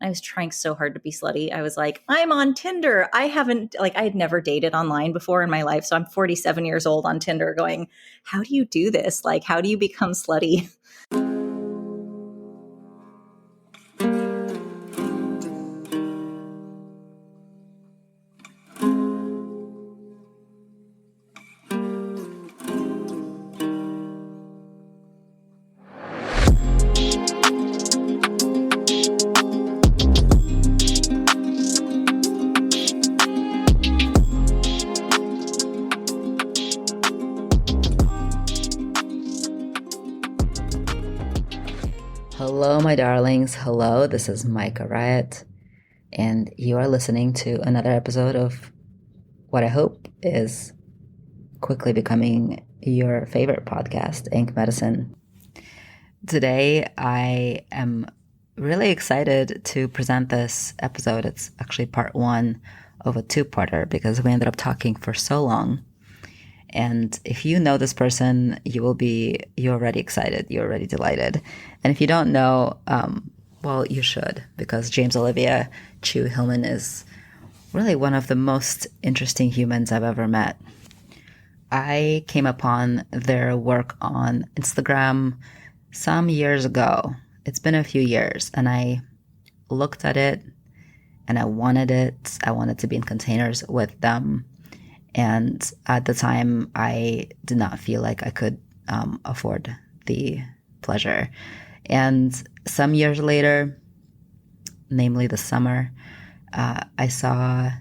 I was trying so hard to be slutty. I was like, I'm on Tinder. I had never dated online before in my life. So I'm 47 years old on Tinder going, how do you do this? Like, how do you become slutty? Hello, my darlings. Hello, this is Micah Riot, and you are listening to another episode of what I hope is quickly becoming your favorite podcast, Ink Medicine. Today, I am really excited to present this episode. It's actually part one of a two-parter because we ended up talking for so long. And if you know this person, you're already excited. You're already delighted. And if you don't know, well, you should, because James-Olivia Hillman is really one of the most interesting humans I've ever met. I came upon their work on Instagram some years ago. It's been a few years, and I looked at it and I wanted it. I wanted to be in containers with them. And at the time, I did not feel like I could afford the pleasure. And some years later, namely the summer, I saw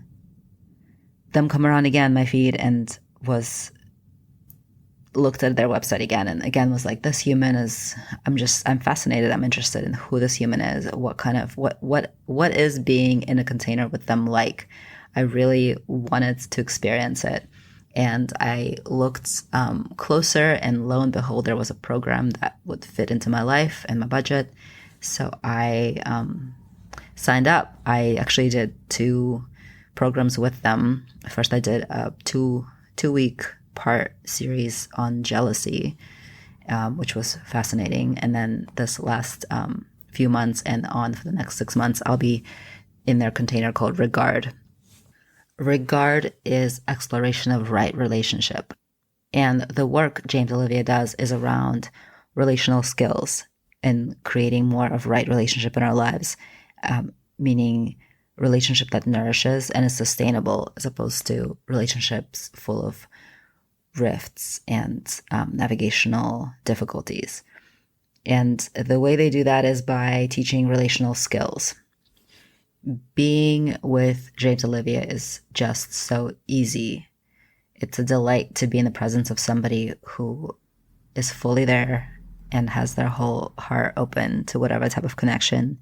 them come around again, my feed, and looked at their website again, and again was like, this human is, I'm fascinated. I'm interested in who this human is. What is being in a container with them like? I really wanted to experience it. And I looked closer, and lo and behold, there was a program that would fit into my life and my budget. So I signed up. I actually did 2 programs with them. First, I did a two-week part series on jealousy, which was fascinating. And then this last few months and on for the next 6 months, I'll be in their container called Regard. Regard is exploration of right relationship. And the work James-Olivia does is around relational skills and creating more of right relationship in our lives, meaning relationship that nourishes and is sustainable, as opposed to relationships full of rifts and navigational difficulties. And the way they do that is by teaching relational skills. Being with James-Olivia is just so easy. It's a delight to be in the presence of somebody who is fully there and has their whole heart open to whatever type of connection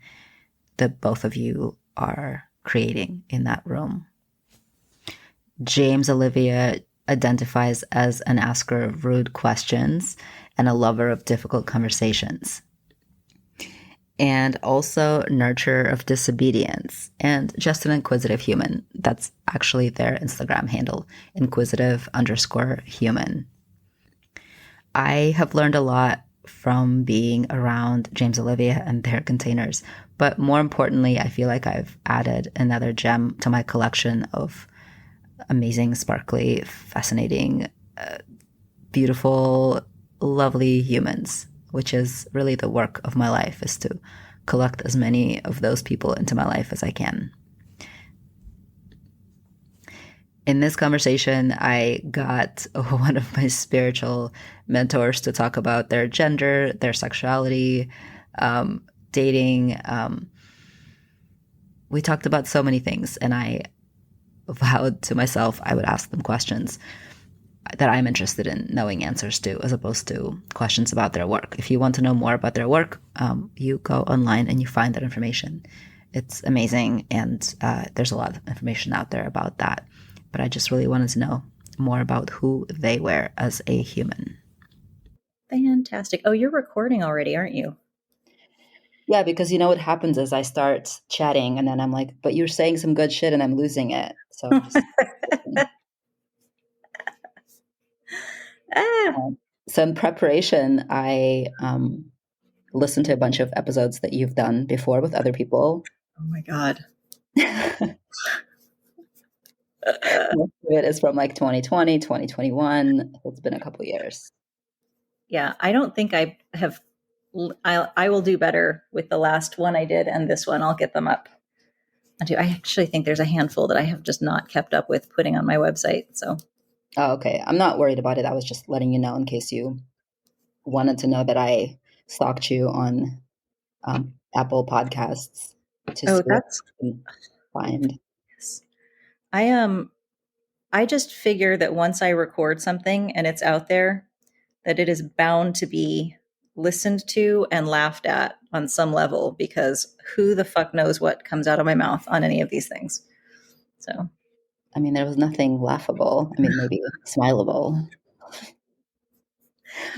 that both of you are creating in that room. James-Olivia identifies as an asker of rude questions and a lover of difficult conversations, and also nurturer of disobedience, and just an inquisitive human. That's actually their Instagram handle, inquisitive_human. I have learned a lot from being around James-Olivia and their containers, but more importantly, I feel like I've added another gem to my collection of amazing, sparkly, fascinating, beautiful, lovely humans, which is really the work of my life, is to collect as many of those people into my life as I can. In this conversation, I got one of my spiritual mentors to talk about their gender, their sexuality, dating. We talked about so many things, and I vowed to myself I would ask them questions that I'm interested in knowing answers to, as opposed to questions about their work. If you want to know more about their work, you go online and you find that information. It's amazing, and there's a lot of information out there about that. But I just really wanted to know more about who they were as a human. Fantastic. Oh, you're recording already, aren't you? Yeah, because you know what happens is I start chatting and then I'm like, but you're saying some good shit and I'm losing it. So So in preparation, I listened to a bunch of episodes that you've done before with other people. Oh my God. Most of it is from like 2020, 2021. It's been a couple years. Yeah, I don't think I have. I will do better with the last one I did and this one. I'll get them up. I actually think there's a handful that I have just not kept up with putting on my website. So, Oh, okay. I'm not worried about it. I was just letting you know in case you wanted to know that I stalked you on Apple Podcasts to oh, see what that's you can find. yes. I am. I just figure that once I record something and it's out there, that it is bound to be listened to and laughed at on some level because who the fuck knows what comes out of my mouth on any of these things. So, I mean, there was nothing laughable. I mean, maybe smileable.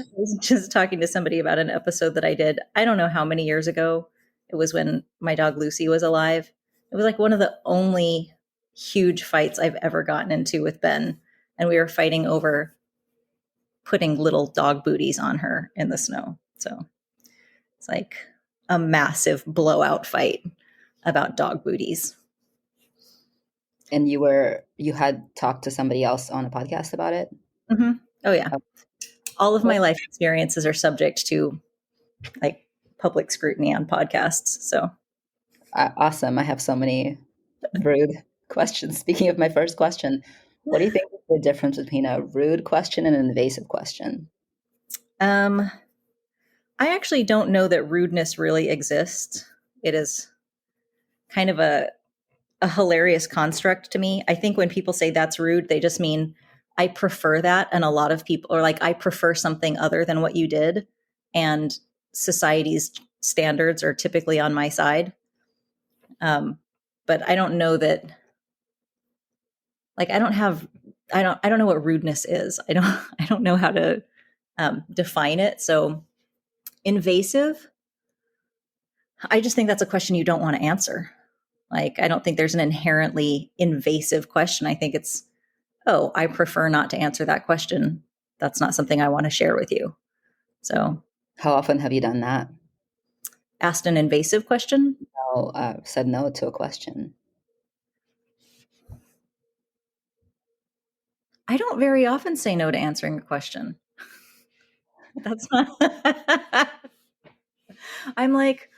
I was just talking to somebody about an episode that I did. I don't know how many years ago. It was when my dog Lucy was alive. It was like one of the only huge fights I've ever gotten into with Ben. And we were fighting over putting little dog booties on her in the snow. So it's like a massive blowout fight about dog booties. And you had talked to somebody else on a podcast about it? Mm-hmm. Oh, yeah. Oh, All of my what? life experiences are subject to like public scrutiny on podcasts. So, Awesome. I have so many rude questions. Speaking of my first question, what do you think is the difference between a rude question and an invasive question? um, I actually don't know that rudeness really exists. It is kind of a hilarious construct to me. I think when people say that's rude, they just mean I prefer that. And a lot of people are like, I prefer something other than what you did. And society's standards are typically on my side. Um, but I don't know that, like, I don't know what rudeness is. I don't know how to define it. So invasive, I just think that's a question you don't want to answer. Like, I don't think there's an inherently invasive question. I think it's, oh, I prefer not to answer that question. That's not something I want to share with you. So, How often have you done that? asked an invasive question. No, said no to a question. I don't very often say no to answering a question. That's not, I'm like,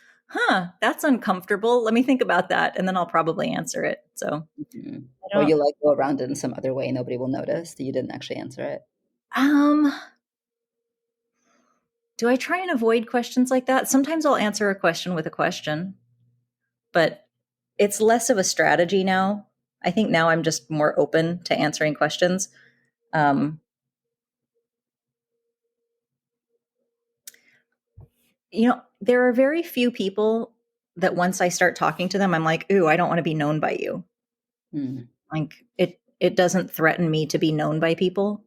that's uncomfortable. Let me think about that. And then I'll probably answer it. So, Mhm. I Or don't, you like go around it in some other way, nobody will notice that you didn't actually answer it. um, do I try and avoid questions like that? Sometimes I'll answer a question with a question, but it's less of a strategy now. I think now I'm just more open to answering questions. Um, there are very few people that once I start talking to them, I'm like, ooh, I don't want to be known by you. Hmm. Like it doesn't threaten me to be known by people.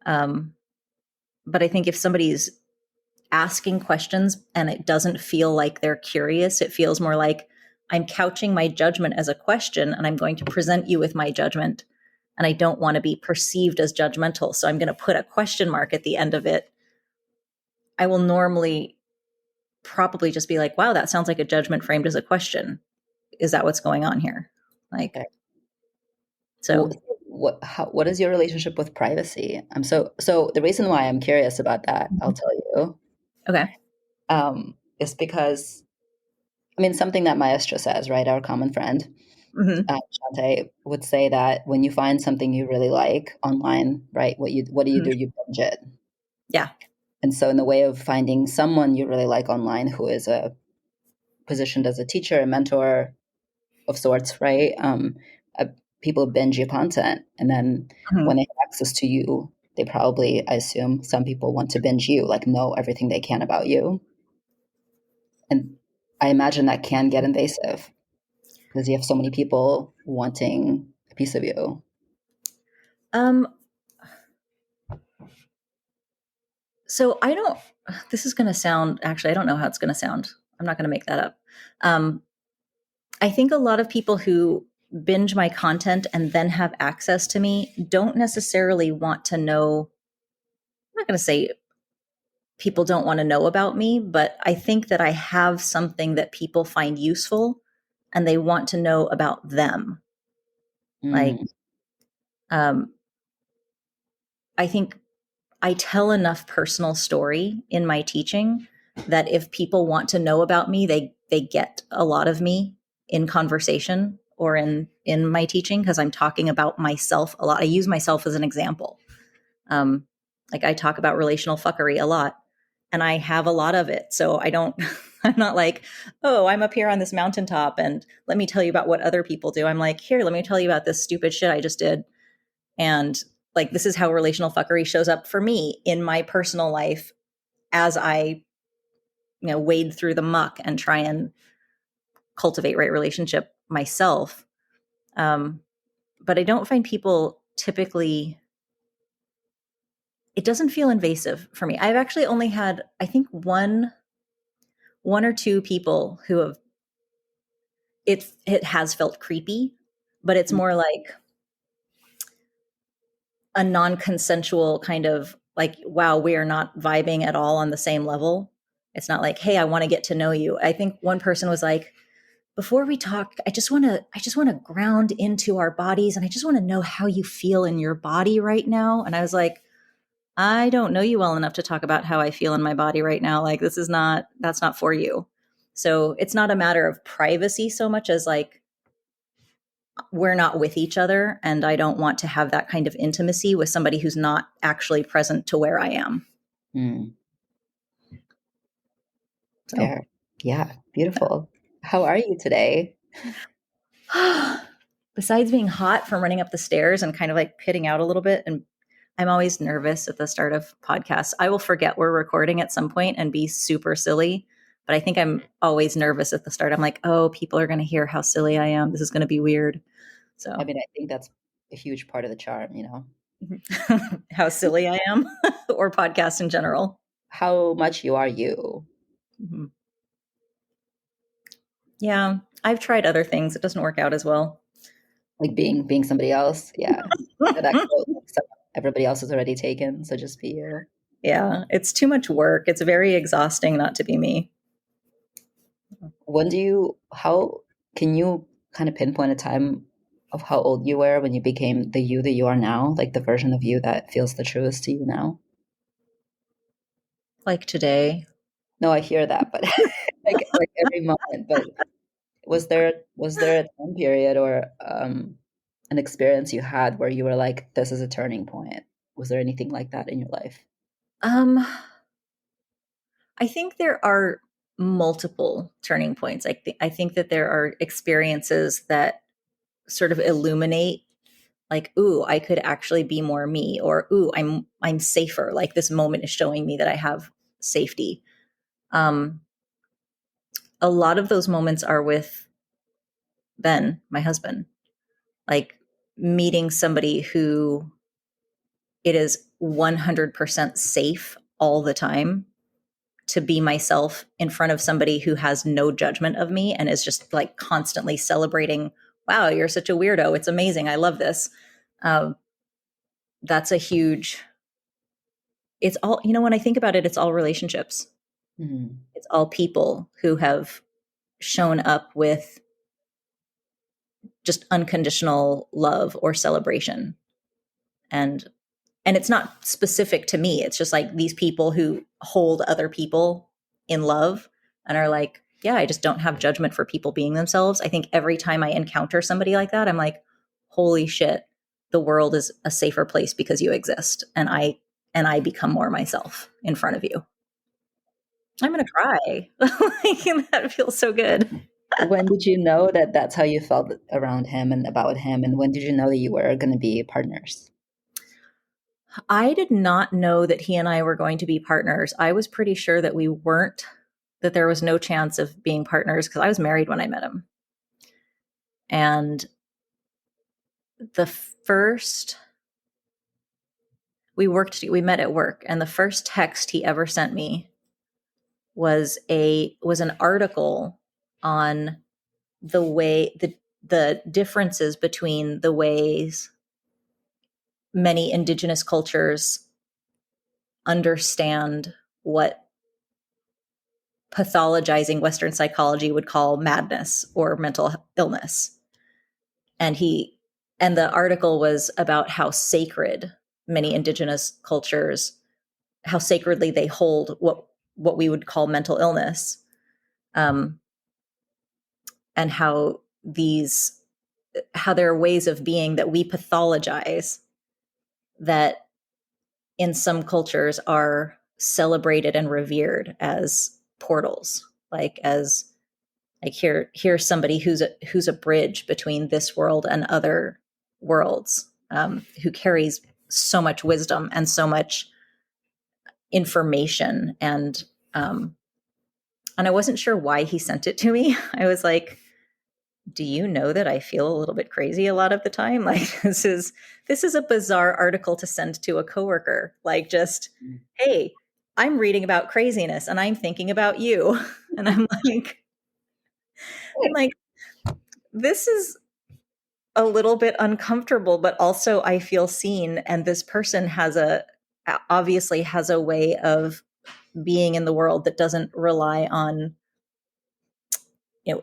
Um, but I think if somebody's asking questions and it doesn't feel like they're curious, it feels more like I'm couching my judgment as a question and I'm going to present you with my judgment. And I don't want to be perceived as judgmental. So I'm going to put a question mark at the end of it. I will normally probably just be like, wow, that sounds like a judgment framed as a question. Is that what's going on here? Like, Okay. so. What is your relationship with privacy? So the reason why I'm curious about that, I'll tell you, Okay. is because I mean something that Maestra says, right? Our common friend, Hmm. Shante, would say that when you find something you really like online, right? What do? Hmm. You binge it. Yeah. And so, in the way of finding someone you really like online who is positioned as a teacher, a mentor of sorts, right? Uh, People binge your content, and then Hmm. when they have access to you, they probably, I assume, some people want to binge you, like know everything they can about you. And I imagine that can get invasive because you have so many people wanting a piece of you. Um, so I don't, this is going to sound, actually, I don't know how it's going to sound. I'm not going to make that up. Um, I think a lot of people who binge my content and then have access to me don't necessarily want to know. I'm not going to say people don't want to know about me, but I think that I have something that people find useful and they want to know about them. Like, Mm. um, I think I tell enough personal story in my teaching that if people want to know about me, they get a lot of me in conversation or in my teaching, because I'm talking about myself a lot. I use myself as an example. Um, like I talk about relational fuckery a lot, and I have a lot of it. So I don't, I'm not like, oh, I'm up here on this mountaintop and let me tell you about what other people do. I'm like, here, let me tell you about this stupid shit I just did. And like, this is how relational fuckery shows up for me in my personal life as I, wade through the muck and try and cultivate right relationship myself. Um, but I don't find people typically, it doesn't feel invasive for me. I've actually only had, I think, one or two people who have, it has felt creepy, but it's more like a non-consensual kind of like, wow, we are not vibing at all on the same level. It's not like, hey, I want to get to know you. I think one person was like, before we talk, I just want to ground into our bodies, and I just want to know how you feel in your body right now. And I was like, I don't know you well enough to talk about how I feel in my body right now. Like, that's not for you. So it's not a matter of privacy so much as like, we're not with each other, and I don't want to have that kind of intimacy with somebody who's not actually present to where I am. Mm. So Fair. Yeah. Beautiful. How are you today? besides being hot from running up the stairs and kind of like pitting out a little bit, and I'm always nervous at the start of podcasts. I will forget we're recording at some point and be super silly, but I think I'm always nervous at the start. I'm like, oh, people are going to hear how silly I am. This is going to be weird. I So mean, I think that's a huge part of the charm, you know, how silly I am, or podcasts in general. how much you are you. Mhm. Yeah, I've tried other things. It doesn't work out as well. Like being somebody else. Yeah. That quote, like, everybody else is already taken, so just be you. Yeah, it's too much work. It's very exhausting not to be me. When do you, how can you kind of pinpoint a time of how old you were when you became the you that you are now, like the version of you that feels the truest to you now? Like today. No, I hear that, but like every moment. But was there a time period or an experience you had where you were like, this is a turning point? Was there anything like that in your life? Um, I think there are multiple turning points. I think that there are experiences that sort of illuminate, like, ooh, I could actually be more me, or ooh, I'm safer. Like this moment is showing me that I have safety. Um, a lot of those moments are with Ben, my husband, like meeting somebody who it is 100% safe all the time to be myself in front of somebody who has no judgment of me and is just like constantly celebrating, wow, you're such a weirdo, it's amazing, I love this. um, that's a huge, it's all, when I think about it, it's all relationships. Mhm. It's all people who have shown up with just unconditional love or celebration. And and it's not specific to me. It's just like these people who hold other people in love and are like, yeah, I just don't have judgment for people being themselves. I think every time I encounter somebody like that, I'm like, holy shit, the world is a safer place because you exist. And I become more myself in front of you. I'm going to cry. Like, that feels so good. When did you know that that's how you felt around him and about him? And when did you know that you were going to be partners? I did not know that he and I were going to be partners. I was pretty sure that we weren't, that there was no chance of being partners because I was married when I met him. And the first, we met at work, and the first text he ever sent me was an article on the differences between the ways many indigenous cultures understand what pathologizing Western psychology would call madness or mental illness. And the article was about how sacred many indigenous cultures, how sacredly they hold what we would call mental illness, um, and how there are ways of being that we pathologize that in some cultures are celebrated and revered as portals, like here's somebody who's a bridge between this world and other worlds, who carries so much wisdom and so much information. And I wasn't sure why he sent it to me. I was like, do you know that I feel a little bit crazy a lot of the time? Like, this is a bizarre article to send to a coworker. Like, just, hey, I'm reading about craziness and I'm thinking about you. And I'm like, this is a little bit uncomfortable, but also I feel seen. And this person obviously has a way of being in the world that doesn't rely on,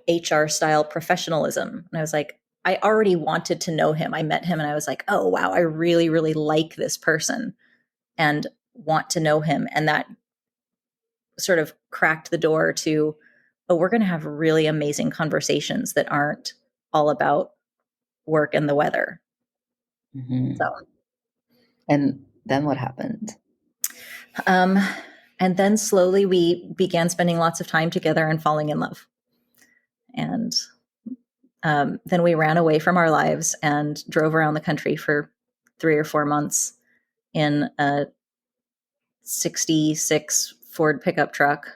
HR style professionalism. And I was like, I already wanted to know him. I met him and I was like, oh, wow, I really, really like this person and want to know him. And that sort of cracked the door to, oh, we're going to have really amazing conversations that aren't all about work and the weather. Mm-hmm. So, and then what happened? And then slowly we began spending lots of time together and falling in love. And then we ran away from our lives and drove around the country for 3 or 4 months in a 66 Ford pickup truck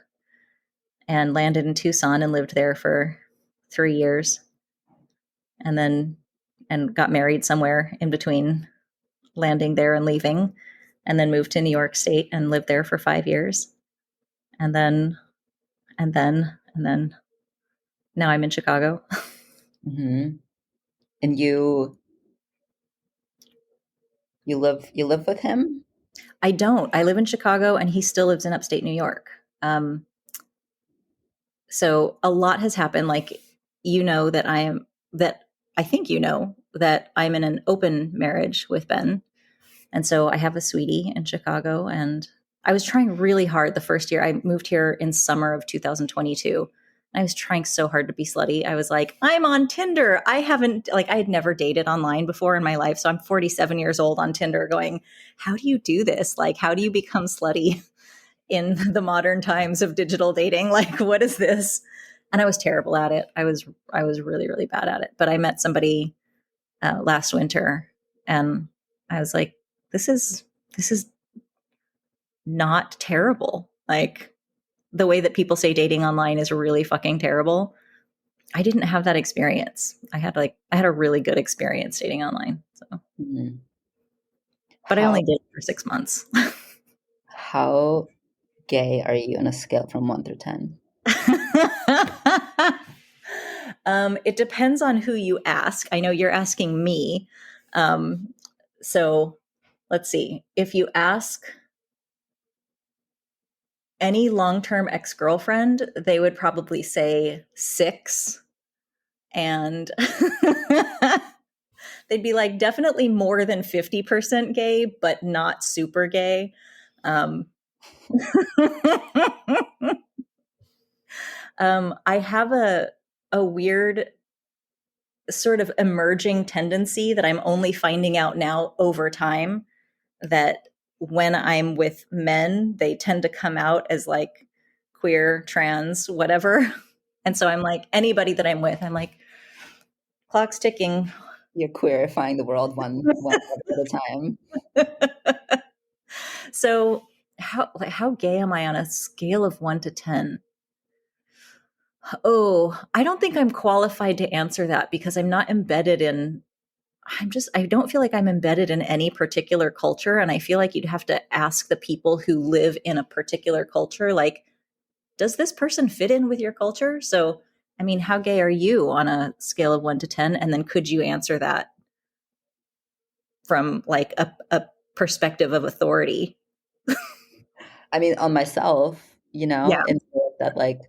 and landed in Tucson and lived there for 3 years. And got married somewhere in between landing there and leaving, and then moved to New York State and lived there for 5 years. And then now I'm in Chicago. Mm-hmm. And you live with him? I don't. I live in Chicago and he still lives in upstate New York. So a lot has happened. Like, that I think that I'm in an open marriage with Ben. And so I have a sweetie in Chicago, and I was trying really hard the first year. I moved here in summer of 2022. I was trying so hard to be slutty. I was like, I'm on Tinder. I had never dated online before in my life. So I'm 47 years old on Tinder going, how do you do this? Like, how do you become slutty in the modern times of digital dating? Like, what is this? And I was terrible at it. I was really, really bad at it. But I met somebody last winter, and I was like, this is not terrible. Like, the way that people say dating online is really fucking terrible. I didn't have that experience. I had a really good experience dating online. So, Mm-hmm. but I only did it for 6 months. How gay are you on a scale from 1 through 10? It depends on who you ask. I know you're asking me. So let's see. If you ask any long-term ex-girlfriend, they would probably say 6. And they'd be like, definitely more than 50% gay, but not super gay. I have a weird sort of emerging tendency that I'm only finding out now over time, that when I'm with men, they tend to come out as like queer, trans, whatever. And so I'm like, anybody that I'm with, I'm like, clock's ticking. You're queerifying the world one at a time. So how gay am I on a scale of 1 to 10? Oh, I don't think I'm qualified to answer that because I'm not embedded in I don't feel like I'm embedded in any particular culture. And I feel like you'd have to ask the people who live in a particular culture, like, does this person fit in with your culture? So, I mean, how gay are you on a scale of 1 to 10? And then could you answer that from like a perspective of authority? I mean, on myself, Yeah. in that like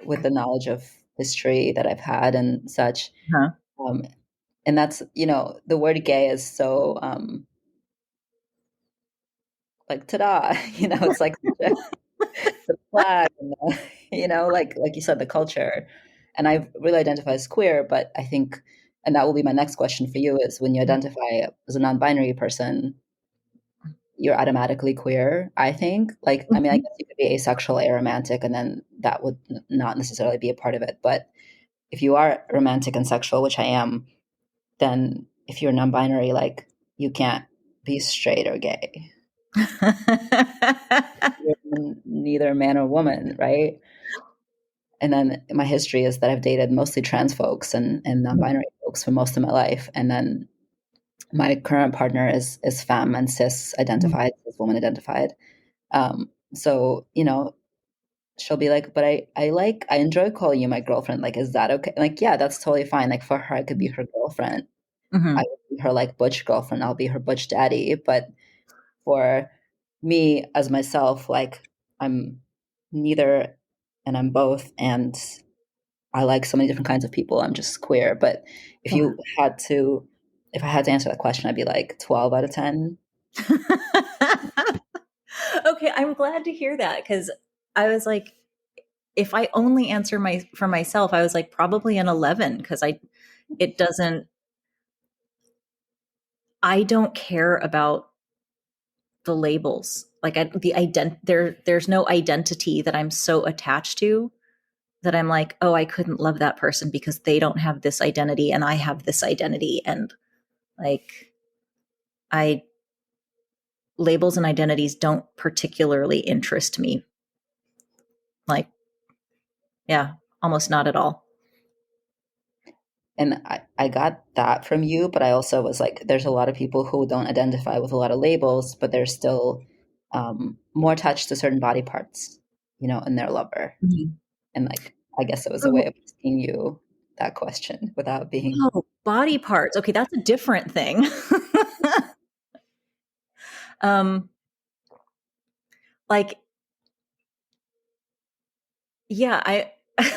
with the knowledge of history that I've had and such. Huh. Um, and that's, the word gay is so like ta-da, it's like the flag and the, like you said, the culture. And I really identify as queer, but I think, and that will be my next question for you, is when you identify as a non-binary person, you're automatically queer, I think. Like, I mean, I Mhm. guess you could be asexual, aromantic, and then that would not necessarily be a part of it. But if you are romantic and sexual, which I am, then if you're non-binary, like you can't be straight or gay. You're neither man or woman, right? And then my history is that I've dated mostly trans folks and non-binary folks for most of my life. And then my current partner is femme and cis identified, cis woman identified. So, she'll be like, but I enjoy calling you my girlfriend. Like, is that okay? Like, yeah, that's totally fine. Like for her, I could be her girlfriend. I Mhm. would be her like butch girlfriend. I'll be her butch daddy. But for me as myself, like I'm neither and I'm both. And I like so many different kinds of people. I'm just queer. But if Yeah. you had to, if I had to answer that question, I'd be like 12 out of 10. Okay, I'm glad to hear that because I was like, if I only answer for myself, I was like probably an 11 because it doesn't I don't care about the labels. Like there's no identity that I'm so attached to that I'm like, oh, I couldn't love that person because they don't have this identity and I have this identity. And like, I labels and identities don't particularly interest me. Like, yeah, almost not at all. And I got that from you, but I also was like, there's a lot of people who don't identify with a lot of labels, but they're still more attached to certain body parts, in their lover. Mhm. And like, I guess it was a way Oh, of asking you that question without being. oh, body parts. Okay, that's a different thing. um, like, yeah,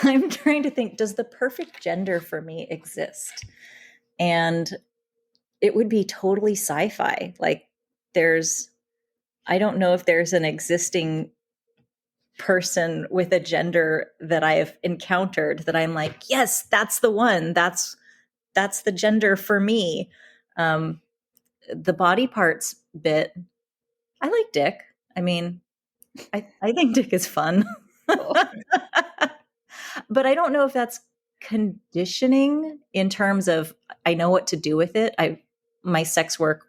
I'm trying to think, does the perfect gender for me exist? And it would be totally sci-fi. Like there's I don't know if there's an existing person with a gender that I've encountered that I'm like, yes, that's the one. That's the gender for me. Um, the body parts bit, I like dick. I mean, I think dick is fun. But I don't know if that's conditioning in terms of I know what to do with it. My sex work,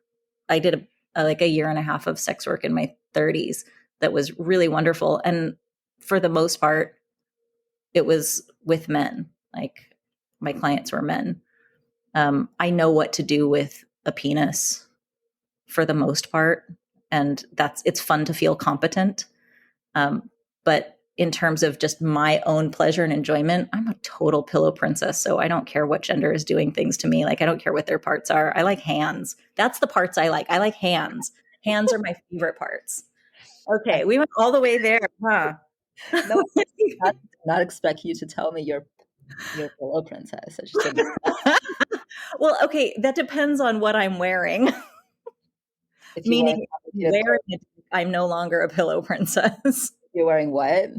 I did like a year and a half of sex work in my 30s that was really wonderful, and for the most part, it was with men. Like my clients were men. I know what to do with a penis for the most part, and it's fun to feel competent. But in terms of just my own pleasure and enjoyment, I'm a total pillow princess. So I don't care what gender is doing things to me. Like, I don't care what their parts are. I like hands. That's the parts I like. I like hands. Hands are my favorite parts. I Okay. We went all the way there, huh? no, I did not expect you to tell me you're a pillow princess. I just didn't. Well, okay. That depends on what I'm wearing. If you wear Meaning, wearing it, I'm no longer a pillow princess. you're wearing what?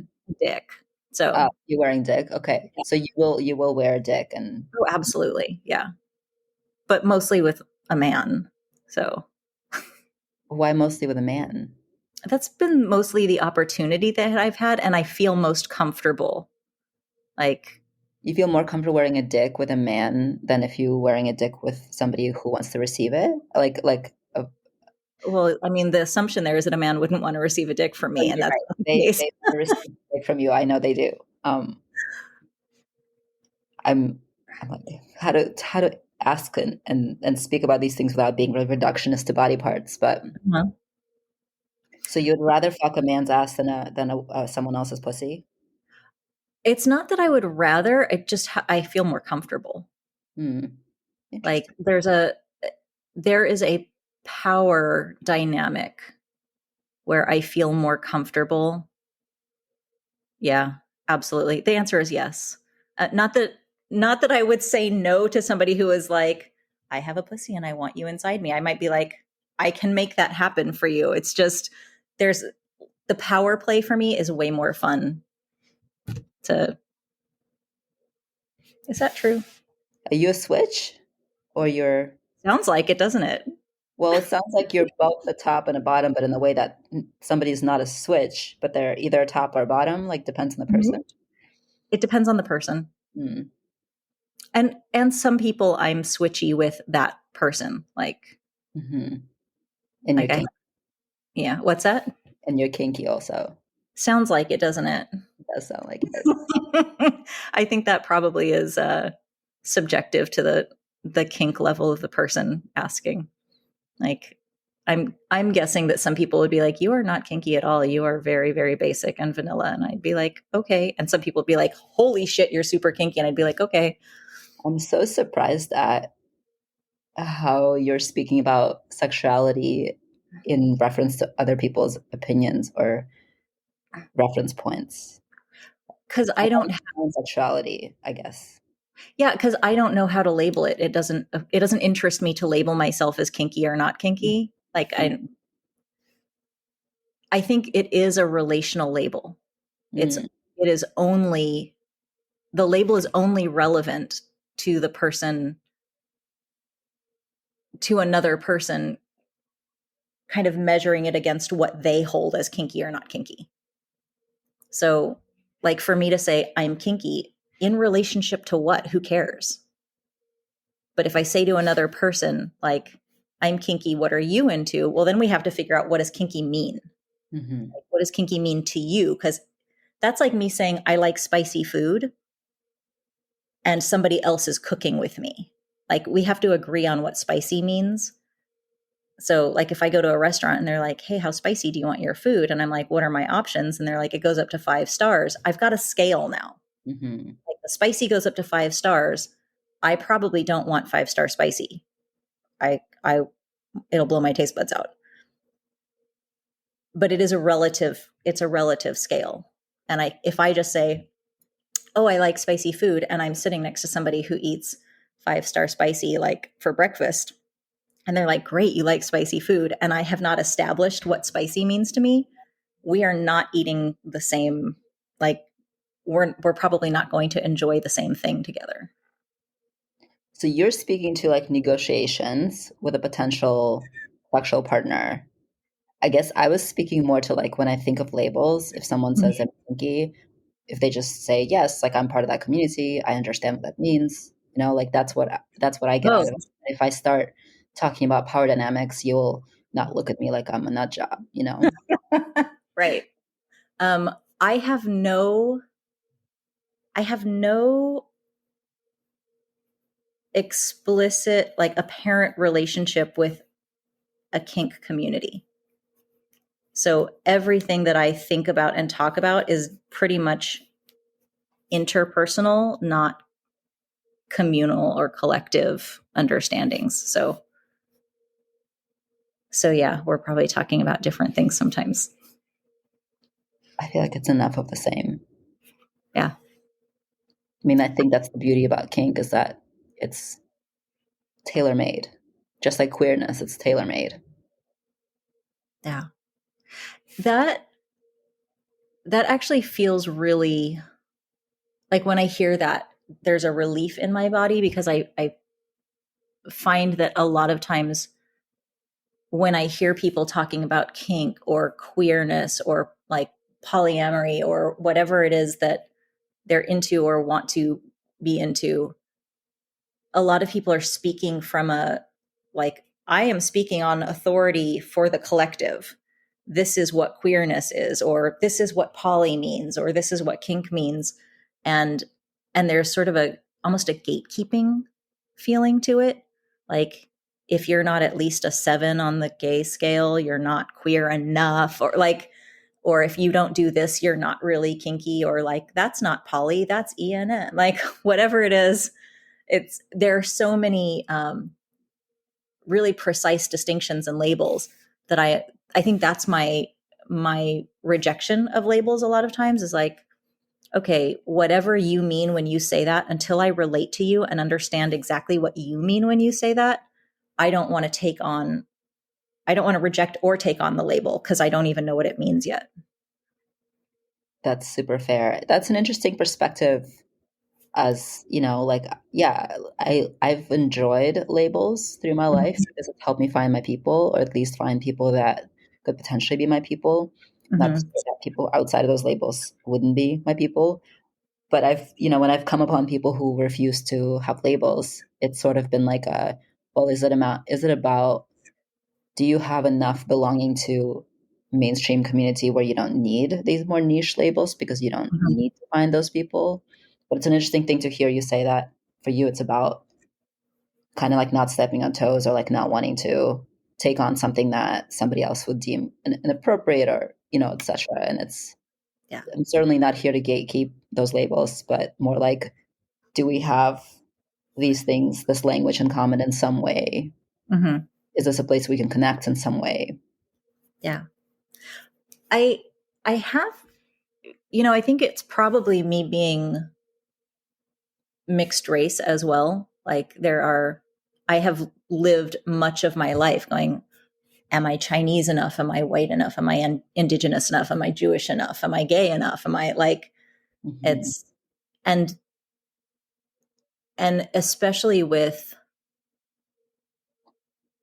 Dick. So, You're wearing dick. Okay, yeah. so you will wear a dick, and Oh, absolutely. Yeah. But mostly with a man. So, why mostly with a man? that's been mostly the opportunity that I've had, and I feel most comfortable. Like, You feel more comfortable wearing a dick with a man than if you wearing a dick with somebody who wants to receive it? well, I mean, the assumption there is that a man wouldn't want to receive a dick from Oh, me, and you're that's right. not the They case. they want to receive a dick from you. I know they do. I'm I'm like, how to ask and speak about these things without being really reductionist to body parts. But Uh-huh. so you'd rather fuck a man's ass than someone else's pussy? It's not that I would rather. It just I feel more comfortable. Hmm. Like Interesting. there is a power dynamic where I feel more comfortable Yeah, absolutely. The answer is yes. Not that I would say no to somebody who is like, I have a pussy and I want you inside me. I might be like, I can make that happen for you. It's just there's the power play for me is way more fun to is that true? Are you a switch or you're, Sounds like it, doesn't it? well, it sounds like you're both a top and a bottom, but in the way that somebody's not a switch, but they're either a top or a bottom, like depends on the person. Mhm. It depends on the person. Mm. And some people I'm switchy with that person. Hmm. And you're Like I kinky, yeah, what's that? and you're kinky also. Sounds like it, doesn't it? It does sound like it. I think that probably is subjective to the kink level of the person asking. Like I'm guessing that some people would be like, "You are not kinky at all. You are very very basic and vanilla." And I'd be like, "Okay." And some people would be like, "Holy shit, you're super kinky." And I'd be like, "Okay." I'm so surprised at how you're speaking about sexuality in reference to other people's opinions or reference points. Cuz I I don't understand sexuality, I guess. yeah, cuz I don't know how to label it. It doesn't interest me to label myself as kinky or not kinky. Like I think it is a relational label. It's Mm-hmm. it is only the label is only relevant to the person to another person kind of measuring it against what they hold as kinky or not kinky. So like for me to say I'm kinky in relationship to what? Who cares? But if I say to another person like I'm kinky, what are you into? Well, then we have to figure out what does kinky mean? Mm-hmm. Like, what does kinky mean to you? Cuz that's like me saying I like spicy food and somebody else is cooking with me. Like we have to agree on what spicy means. So like if I go to a restaurant and they're like, "Hey, how spicy do you want your food?" And I'm like, "What are my options?" And they're like, "It goes up to 5 stars." I've got a scale now. Mm-hmm. Like the spicy goes up to 5 stars. I probably don't want 5-star spicy. I it'll blow my taste buds out. But it's a relative scale. And if I just say, "Oh, I like spicy food," and I'm sitting next to somebody who eats 5-star spicy like for breakfast, and they're like, "Great, you like spicy food," and I have not established what spicy means to me, we are not eating the same, like we're probably not going to enjoy the same thing together. So you're speaking to like negotiations with a potential sexual partner. I guess I was speaking more to like when I think of labels, if someone says I'm kinky, if they just say yes, like I'm part of that community, I understand what that means. You know, like that's what I get out Oh, of it. If I start talking about power dynamics, you'll not look at me like I'm a nut job, you know? right. Um, I have no, I have no explicit, like apparent relationship with a kink community. So everything that I think about and talk about is pretty much interpersonal, not communal or collective understandings. So yeah, we're probably talking about different things sometimes. I feel like it's enough of the same. Yeah. I mean, I think that's the beauty about kink is that it's tailor made. Just like queerness, it's tailor made. Yeah. That that actually feels really like when I hear that there's a relief in my body because I find that a lot of times when I hear people talking about kink or queerness or like polyamory or whatever it is that they're into or want to be into, a lot of people are speaking from a like I am speaking on authority for the collective. This is what queerness is, or this is what poly means, or this is what kink means. And and there's sort of a almost a gatekeeping feeling to it. Like if you're not at least a 7 on the gay scale, you're not queer enough, or like or if you don't do this, you're not really kinky, or like that's not poly, that's ENN. Like whatever it is, it's there are so many really precise distinctions and labels that I think that's my rejection of labels a lot of times is like okay, whatever you mean when you say that, until I relate to you and understand exactly what you mean when you say that, I don't want to take on, I don't want to reject or take on the label because I don't even know what it means yet. That's super fair. That's an interesting perspective. As you know, like, yeah, I've enjoyed labels through my life Mm-hmm. because it's helped me find my people, or at least find people that could potentially be my people. Not to Mm-hmm. say that people outside of those labels wouldn't be my people, but I've, when I've come upon people who refuse to have labels, it's sort of been like a, well, is it about, do you have enough belonging to mainstream community where you don't need these more niche labels because you don't Mm-hmm. need to find those people? But it's an interesting thing to hear you say that for you it's about kind of like not stepping on toes, or like not wanting to take on something that somebody else would deem inappropriate, or etc. And it's, Yeah. I'm certainly not here to gatekeep those labels, but more like, do we have these things, this language in common in some way? Mm-hmm. Is this a place we can connect in some way? Yeah. I I have, I think it's probably me being mixed race as well. Like I have lived much of my life going, am I Chinese enough? Am I white enough? Am I indigenous enough? Am I Jewish enough? Am I gay enough? Am I like, Hmm. it's, and, and especially with,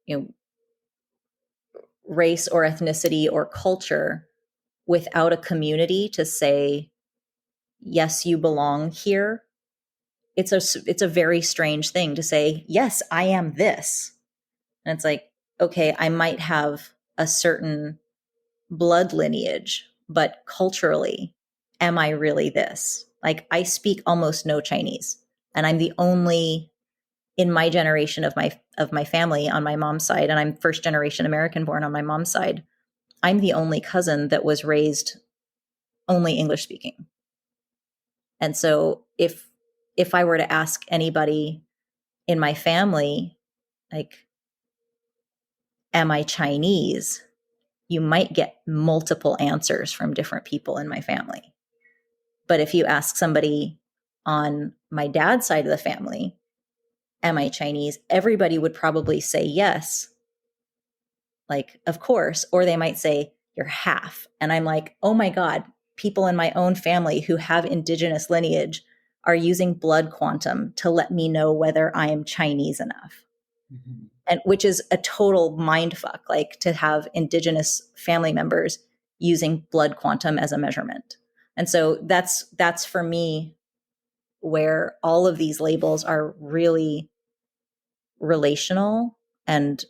you know, race or ethnicity or culture, without a community to say, yes, you belong here. It's a very strange thing to say, yes, I am this. And it's like, okay, I might have a certain blood lineage, but culturally, am I really this? Like, I speak almost no Chinese, and I'm the only in my generation of my family on my mom's side, and I'm first generation American born on my mom's side. I'm the only cousin that was raised only English speaking. And so if I were to ask anybody in my family, like, am I Chinese? You might get multiple answers from different people in my family. But if you ask somebody on my dad's side of the family, am I Chinese? Everybody would probably say yes, like, of course. Or they might say, you're half. And I'm like, oh my God, people in my own family who have indigenous lineage are using blood quantum to let me know whether I am Chinese enough. Hmm. And which is a total mind fuck, like to have indigenous family members using blood quantum as a measurement. And so that's for me where all of these labels are really relational and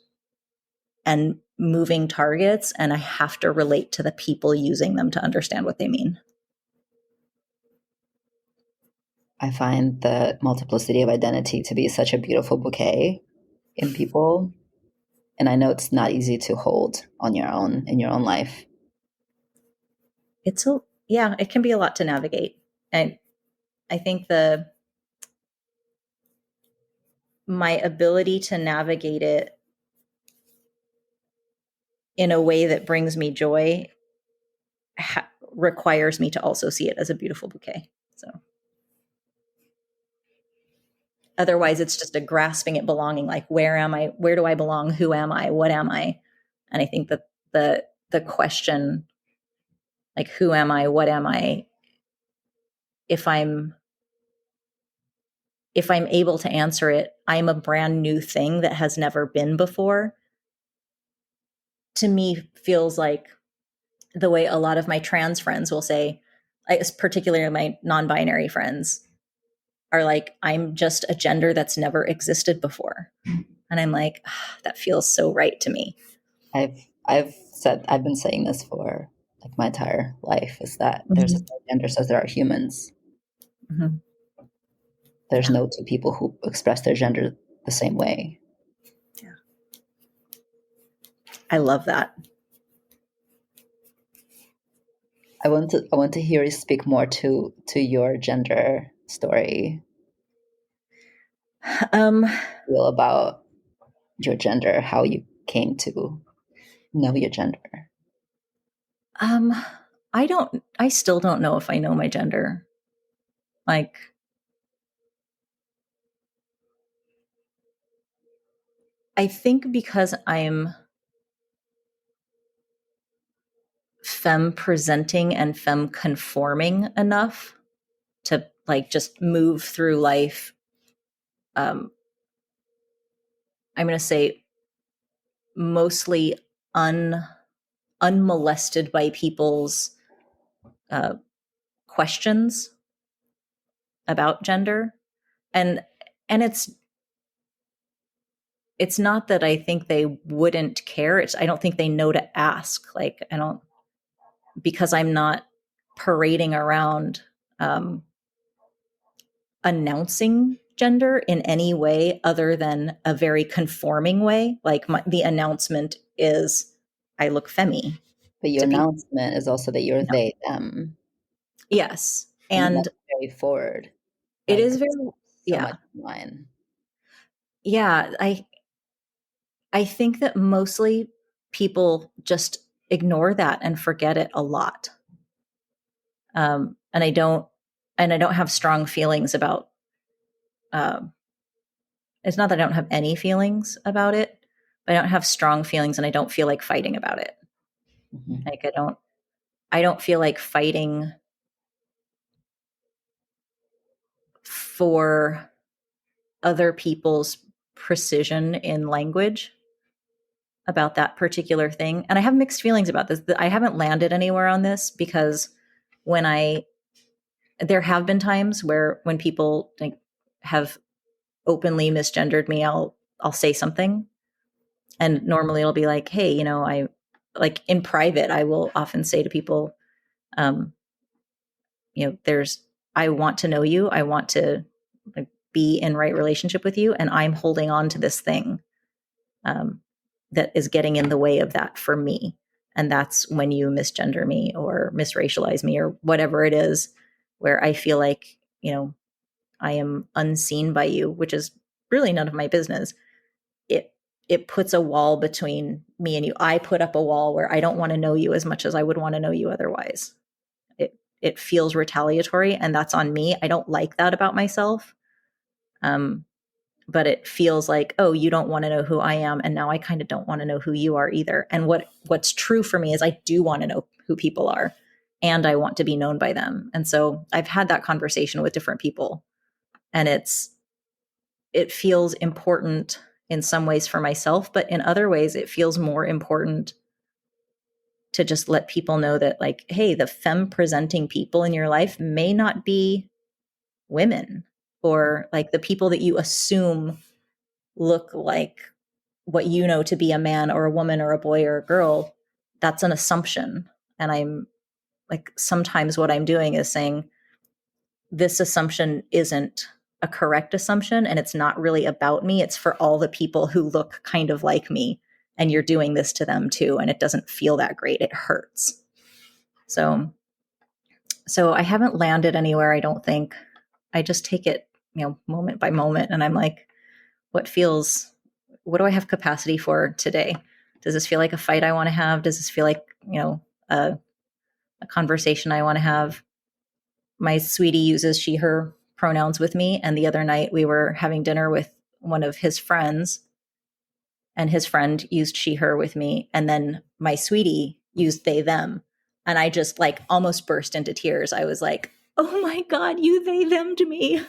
moving targets, and I have to relate to the people using them to understand what they mean. I find the multiplicity of identity to be such a beautiful bouquet in people. And I know it's not easy to hold on your own in your own life. It's a Yeah, it can be a lot to navigate. And I think the my ability to navigate it in a way that brings me joy requires me to also see it as a beautiful bouquet. So otherwise, it's just a grasping at belonging. Like, where am I? Where do I belong? Who am I? What am I? And I think that the question, like, who am I? What am I? If I'm if I'm able to answer it, I'm a brand new thing that has never been before. To me, feels like the way a lot of my trans friends will say, particularly my non-binary friends, are like, I'm just a gender that's never existed before. And I'm like, that feels so right to me. I've been saying this for like my entire life, is that there's a Mm-hmm. gender says there are humans. Mm-hmm. There's Yeah. no two people who express their gender the same way. Yeah. I love that. I want to hear you speak more to your gender story. Um, Feel about your gender, how you came to know your gender. I still don't know if I know my gender. Like, I think because I'm femme presenting and femme conforming enough to like just move through life, um, I'm going to say mostly un unmolested by people's uh, questions about gender, and it's not that I think they wouldn't care. I don't think they know to ask. Like, I don't, because I'm not parading around um, announcing gender in any way other than a very conforming way. Like the announcement is, I look femmy But your to people. announcement is also that you're No. they, them. Yes. And And that's very forward. it That is goes very, so yeah. much in line. Yeah. I think that mostly people just ignore that and forget it a lot. And I don't have strong feelings about, um, it's not that I don't have any feelings about it, but I don't have strong feelings and I don't feel like fighting about it. Mm-hmm. Like I don't feel like fighting for other people's precision in language about that particular thing. And I have mixed feelings about this. I haven't landed anywhere on this because when there have been times where when people like have openly misgendered me, I'll say something. And normally it'll be like, hey, I like in private, I will often say to people, um, there's I want to know you. I want to like, be in right relationship with you. And I'm holding on to this thing um, that is getting in the way of that for me. And that's when you misgender me or misracialize me or whatever it is, where I feel like, I am unseen by you, which is really none of my business. It it puts a wall between me and you. I put up a wall where I don't want to know you as much as I would want to know you otherwise. It feels retaliatory, and that's on me. I don't like that about myself. Um, but it feels like, oh, you don't want to know who I am, and now I kind of don't want to know who you are either. And what's true for me is I do want to know who people are, and I want to be known by them. And so I've had that conversation with different people, and it feels important in some ways for myself, but in other ways it feels more important to just let people know that like, hey, the femme presenting people in your life may not be women or like the people that you assume look like what you know to be a man or a woman or a boy or a girl. That's an assumption. And I'm like, sometimes what I'm doing is saying, this assumption isn't a correct assumption and it's not really about me. It's for all the people who look kind of like me. And you're doing this to them too. And it doesn't feel that great. It hurts. So, so I haven't landed anywhere, I don't think. I just take it, moment by moment. And I'm like, what do I have capacity for today? Does this feel like a fight I want to have? Does this feel like, a, a conversation I want to have? My sweetie uses she, her pronouns with me. And the other night we were having dinner with one of his friends, and his friend used she, her with me. And then my sweetie used they, them. And I just like almost burst into tears. I was like, oh my God, you they, them to me.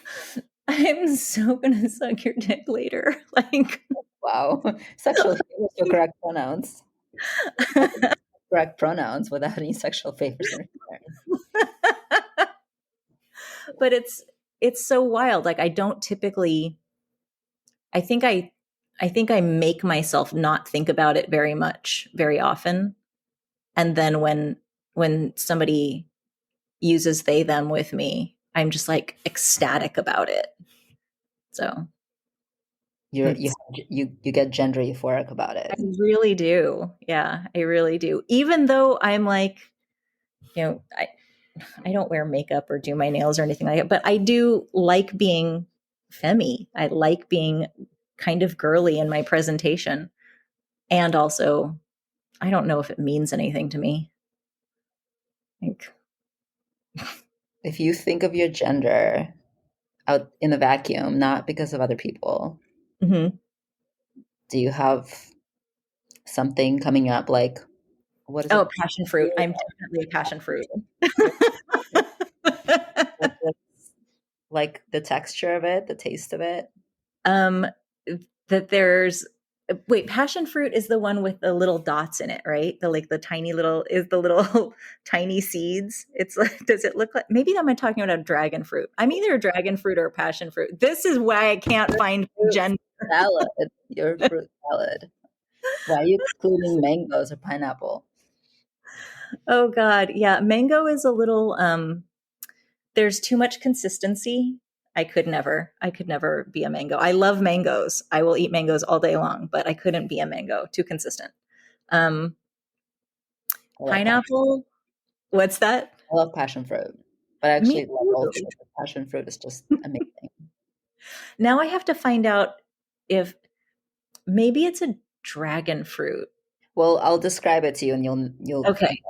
I'm so going to suck your dick later. Like, Wow. Sexual favors or correct pronouns. Correct pronouns without any sexual favors in return. but it's so wild. Like I don't typically I think I make myself not think about it very much very often. And then when somebody uses they them with me, I'm just like ecstatic about it. So You get gender euphoric about I it. really do. Yeah, I really do. Even though I'm like, I don't wear makeup or do my nails or anything like that, but I do like being femmy. I like being kind of girly in my presentation. And also, I don't know if it means anything to me. Like, if you think of your gender out in the vacuum, not because of other people, Hmm. do you have something coming up like what does Oh, it passion fruit. feel I'm definitely a passion fruit. like? What's like the texture of it, the taste of it? um, that there's wait, passion fruit is the one with the little dots in it, right? The like the tiny little is the little tiny seeds. It's like, does it look like maybe am I talking about a dragon fruit? I'm either a dragon fruit or a passion fruit. This is why I can't find Fruit gender. salad. Your fruit salad. Why are you excluding mangoes or pineapple? Oh God. Yeah. Mango is a little there's too much consistency. I could never be a mango. I love mangoes. I will eat mangoes all day long, but I couldn't be a mango. Too consistent. Um, I love passion. Pineapple. What's that? I love passion fruit, but I Me actually love all too. fruit. Passion fruit is just amazing. Now I have to find out if maybe it's a dragon fruit. Well, I'll describe it to you, and you'll Okay.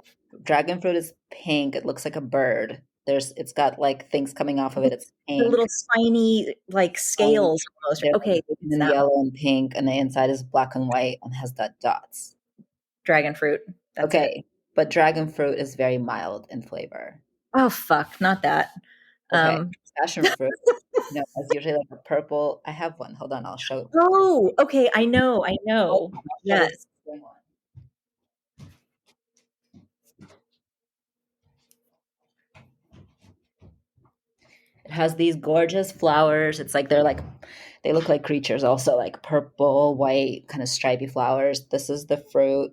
dragon fruit is pink. It looks like a bird. It's got like things coming off of it. It's The little pink. spiny like And scales almost. they're like Okay, green it's and that one. yellow and pink, and the inside is black and white and has that dots. Dragon fruit. That's it. Okay, but dragon fruit is very mild in flavor. Oh fuck, not that. Okay, Um passion fruit, is usually like a purple. I have one. Hold on, I'll show. Oh, okay, I Hold know. on, I'll show you Yes. the one. It has these gorgeous flowers. It's like they look like creatures, also like purple, white, kind of stripy flowers. This is the fruit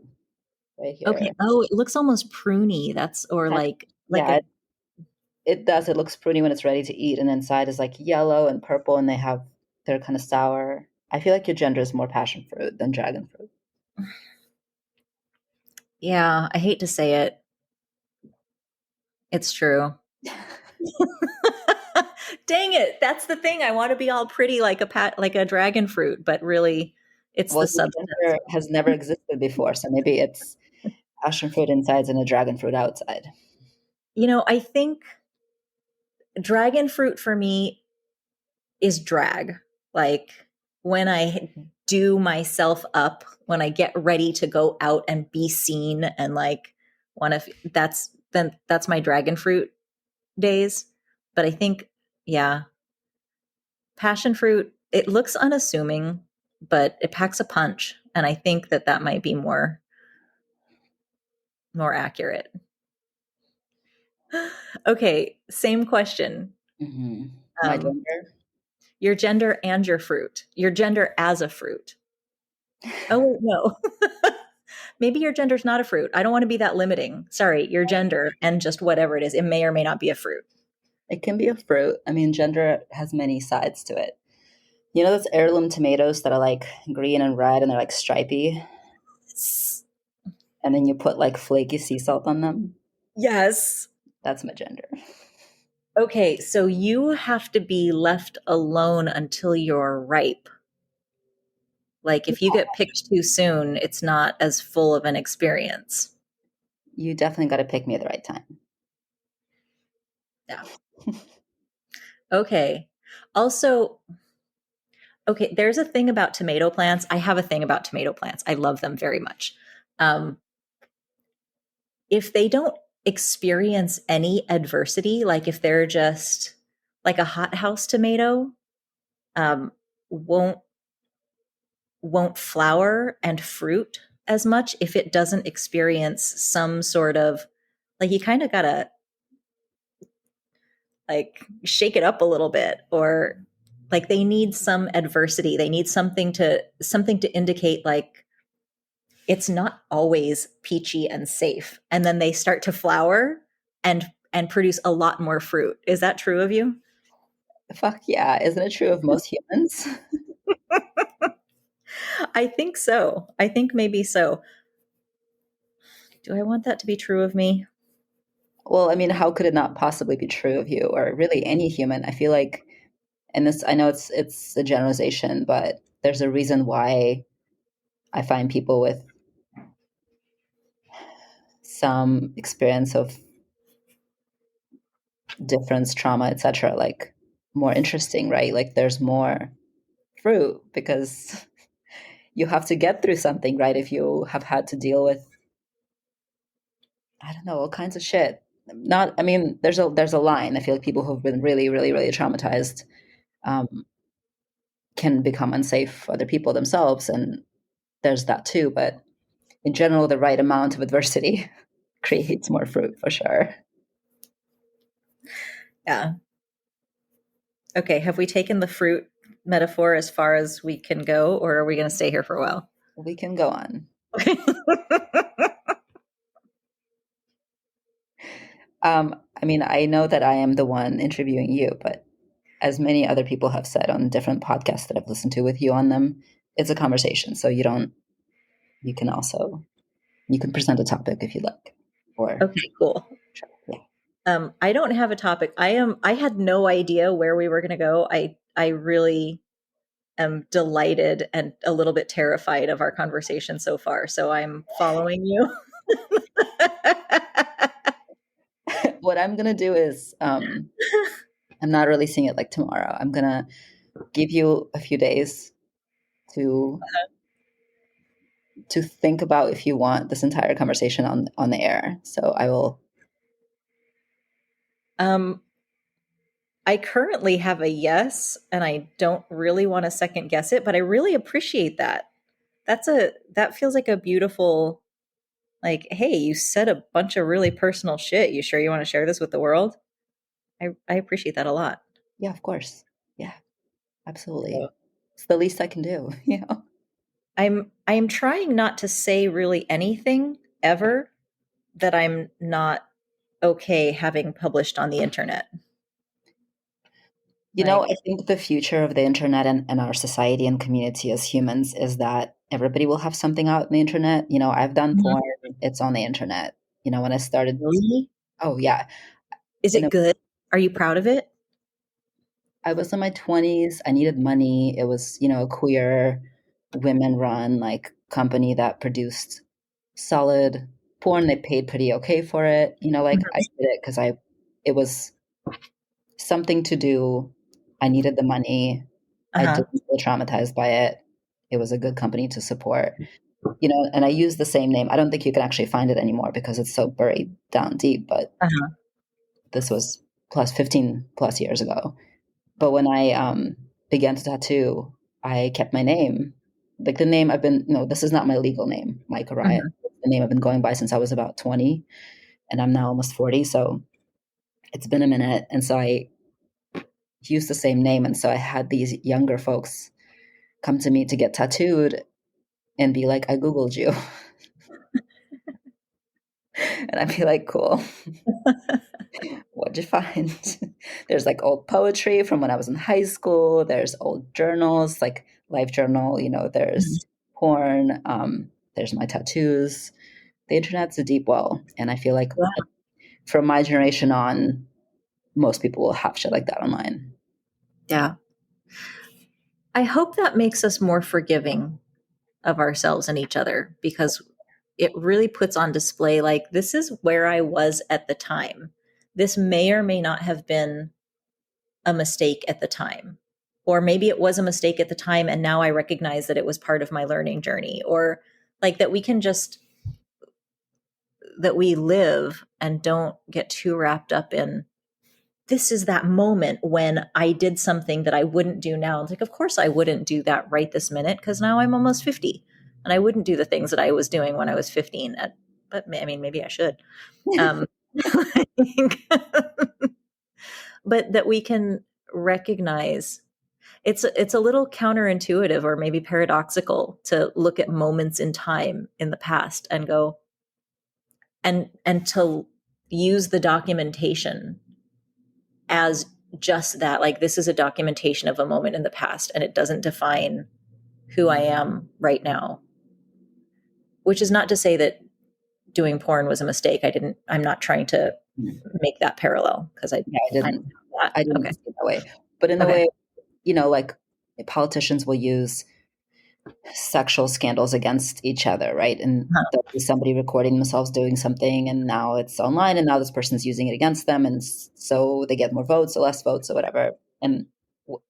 right Okay. here. Oh, it looks almost pruny. That's or Kind like yeah, a it does. It looks pretty when it's ready to eat, and inside is like yellow and purple, and they're kind of sour. I feel like your gender is more passion fruit than dragon fruit. yeah, I hate to say it. It's true. Dang it. That's the thing. I want to be all pretty like like a dragon fruit, but really it's Well, the your substance. gender has never existed before, so maybe it's passion fruit inside and a dragon fruit outside. I think dragon fruit for me is drag. Like when I do myself up, when I get ready to go out and be seen and like one of that's my dragon fruit days. But I think, yeah, passion fruit, it looks unassuming, but it packs a punch. And I think that that might be more accurate. Okay, same question. My Um, gender. your gender and your fruit. Your gender as a fruit. Oh wait, no. Maybe your gender's not a fruit. I don't want to be that limiting. Sorry, your gender and just whatever it is. It may or may not be a fruit. It can be a fruit. I mean, gender has many sides to it. You know those heirloom tomatoes that are like green and red and they're like stripy, and then you put like flaky sea salt on them? Yes. That's my gender. Okay, so you have to be left alone until you're ripe. Like if you get picked too soon, it's not as full of an experience. You definitely got to pick me at the right time. Yeah. Okay. Also, okay, there's a thing about tomato plants. I have a thing about tomato plants. I love them very much. Um, if they don't experience any adversity, like if they're just like a hothouse tomato, um, won't won't flower and fruit as much if it doesn't experience some sort of like you kind of gotta like shake it up a little bit or like they need some adversity they need something to indicate like it's not always peachy and safe and then they start to flower and produce a lot more fruit. Is that true of you? Fuck yeah. Isn't it true of most humans? I think so. I think maybe so. Do I want that to be true of me? Well, I mean, how could it not possibly be true of you or really any human? I feel like, and this, I know it's a generalization, but there's a reason why I find people with some experience of difference, trauma, etc., like more interesting, right? Like there's more fruit because you have to get through something, right? If you have had to deal with, I don't know, all kinds of shit. Not, I mean, there's a line. I feel like people who've been really, really, really traumatized um, can become unsafe for other people themselves, and there's that too. But in general, the right amount of adversity creates more fruit for sure. Yeah. Okay. Have we taken the fruit metaphor as far as we can go, or are we going to stay here for a while? We can go on. I mean, I know that I am the one interviewing you, but as many other people have said on different podcasts that I've listened to with you on them, it's a conversation. So you can also, you can present a topic if you like, or Okay, cool. yeah. I don't have a topic. I had no idea where we were going to go. I really am delighted and a little bit terrified of our conversation so far. So I'm following you. What I'm gonna do is, I'm not releasing it like tomorrow. I'm gonna give you a few days to think about if you want this entire conversation on the air. So I will. Um, I currently have a yes, and I don't really want to second guess it, but I really appreciate that. That feels like a beautiful, like, hey, you said a bunch of really personal shit. You sure you want to share this with the world? I appreciate that a lot. Yeah, of course. Yeah, absolutely. So It's the least I can do. You know. I'm trying not to say really anything ever that I'm not okay having published on the internet. You know, Like, I think the future of the internet and our society and community as humans is that everybody will have something out on the internet. You know, I've done mhm, porn, it's on the internet. You know, when I started, really? oh yeah, Is you know, it good? Are you proud of it? I was in my 20s. I needed money. It was, you know, a queer women run like company that produced solid porn. They paid pretty okay for it. You know, like I Mhm. did it because it was something to do. I needed the money. I Uh-huh. didn't feel traumatized by it. It was a good company to support. You know, and I use the same name. I don't think you can actually find it anymore because it's so buried down deep, but Uh-huh. this was plus 15 plus years ago. But when I began to tattoo, I kept my name. Like the name I've been, no, this is not my legal name, Mike Orion. Mhm. It's the name I've been going by since I was about 20, and I'm now almost 40. So it's been a minute. And so I used the same name. And so I had these younger folks come to me to get tattooed and be like, I Googled you. And I'd be like, cool. What'd you find? There's like old poetry from when I was in high school. There's old journals, like Life Journal. You know, Mhm. there's porn. There's my tattoos. The internet's a deep well, and I feel like Yeah. from my generation on, most people will have shit like that online. Yeah. I hope that makes us more forgiving of ourselves and each other because it really puts on display like this is where I was at the time. This may or may not have been a mistake at the time. Or maybe it was a mistake at the time and now I recognize that it was part of my learning journey. Or like that we can just that we live and don't get too wrapped up in this is that moment when I did something that I wouldn't do now. It's like, of course, I wouldn't do that right this minute because now I'm almost 50 and I wouldn't do the things that I was doing when I was 15. But I mean, maybe I should. Um, but that we can recognize it's a little counterintuitive or maybe paradoxical to look at moments in time in the past and go and to use the documentation as just that, like this is a documentation of a moment in the past and it doesn't define who I am right now, which is not to say that doing porn was a mistake. I'm not trying to make that parallel because Yeah, I know that. I didn't Okay. see it that way, but in the Okay. way, you know, like politicians will use sexual scandals against each other, right? And Huh. there'll be somebody recording themselves doing something, and now it's online, and now this person's using it against them, and so they get more votes or less votes or whatever. And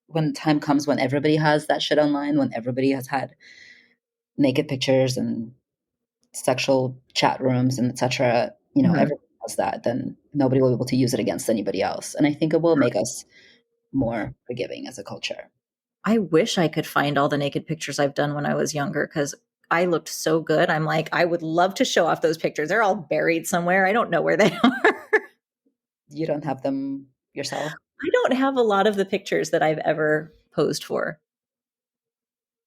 when time comes when everybody has that shit online, when everybody has had naked pictures and sexual chat rooms and etc., Mhm. everybody has that, then nobody will be able to use it against anybody else. And I think it will make us more forgiving as a culture. I wish I could find all the naked pictures I've done when I was younger because I looked so good. I'm like, I would love to show off those pictures. They're all buried somewhere. I don't know where they are. You don't have them yourself? I don't have a lot of the pictures that I've ever posed for.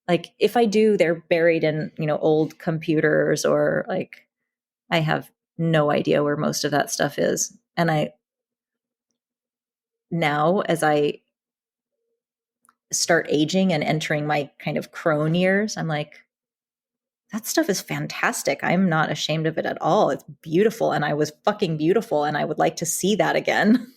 Like if I do, they're buried in, old computers or like I have no idea where most of that stuff is. And I now as I start aging and entering my kind of crone years, I'm like, that stuff is fantastic. I'm not ashamed of it at all. It's beautiful and I was fucking beautiful and I would like to see that again.